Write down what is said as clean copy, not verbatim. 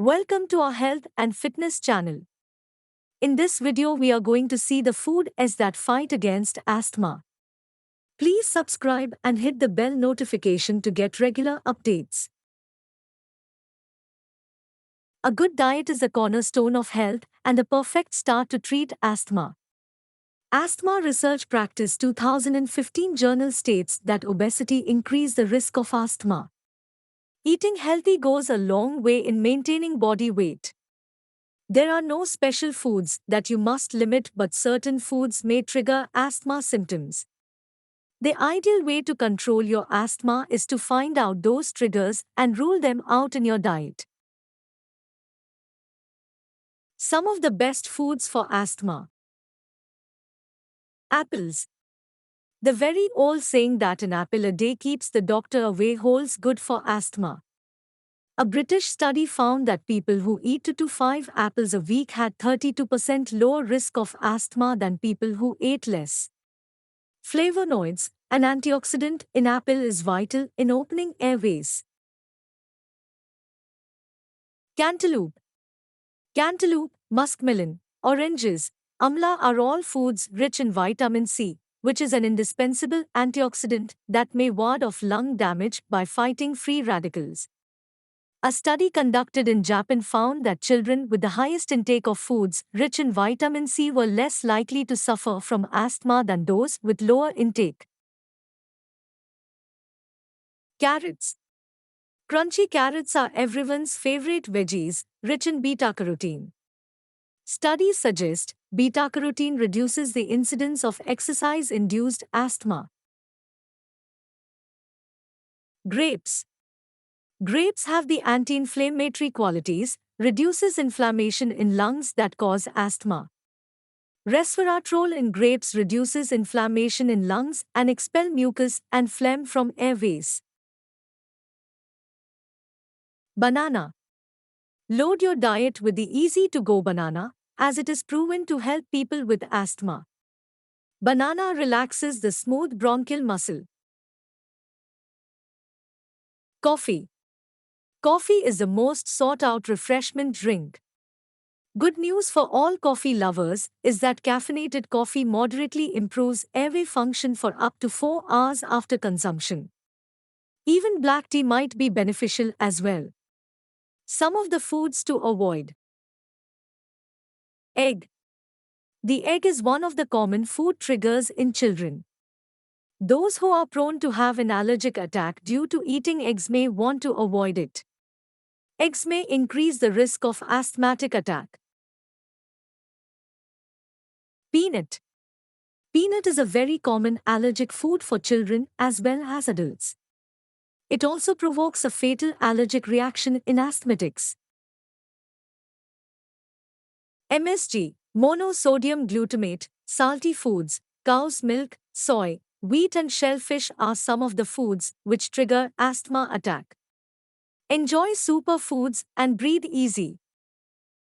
Welcome to our health and fitness channel. In this video we are going to see the food as that fight against asthma. Please subscribe and hit the bell notification to get regular updates. A good diet is a cornerstone of health and a perfect start to treat asthma. Asthma Research Practice 2015 journal states that obesity increases the risk of asthma. Eating healthy goes a long way in maintaining body weight. There are no special foods that you must limit, but certain foods may trigger asthma symptoms. The ideal way to control your asthma is to find out those triggers and rule them out in your diet. Some of the best foods for asthma. Apples. The very old saying that an apple a day keeps the doctor away holds good for asthma. A British study found that people who eat 2 to 5 apples a week had 32% lower risk of asthma than people who ate less. Flavonoids, an antioxidant in apple, is vital in opening airways. Cantaloupe. Cantaloupe, muskmelon, oranges, amla are all foods rich in vitamin C, which is an indispensable antioxidant that may ward off lung damage by fighting free radicals. A study conducted in Japan found that children with the highest intake of foods rich in vitamin C were less likely to suffer from asthma than those with lower intake. Carrots. Crunchy carrots are everyone's favorite veggies, rich in beta-carotene. Studies suggest beta-carotene reduces the incidence of exercise-induced asthma. Grapes. Grapes have the anti-inflammatory qualities, reduces inflammation in lungs that cause asthma. Resveratrol in grapes reduces inflammation in lungs and expel mucus and phlegm from airways. Banana. Load your diet with the easy-to-go banana, as it is proven to help people with asthma. Banana relaxes the smooth bronchial muscle. Coffee. Coffee is the most sought-out refreshment drink. Good news for all coffee lovers is that caffeinated coffee moderately improves airway function for up to 4 hours after consumption. Even black tea might be beneficial as well. Some of the foods to avoid. Egg. The egg is one of the common food triggers in children. Those who are prone to have an allergic attack due to eating eggs may want to avoid it. Eggs may increase the risk of asthmatic attack. Peanut. Peanut is a very common allergic food for children as well as adults. It also provokes a fatal allergic reaction in asthmatics. MSG, monosodium glutamate, salty foods, cow's milk, soy, wheat and shellfish are some of the foods which trigger asthma attack. Enjoy superfoods and breathe easy.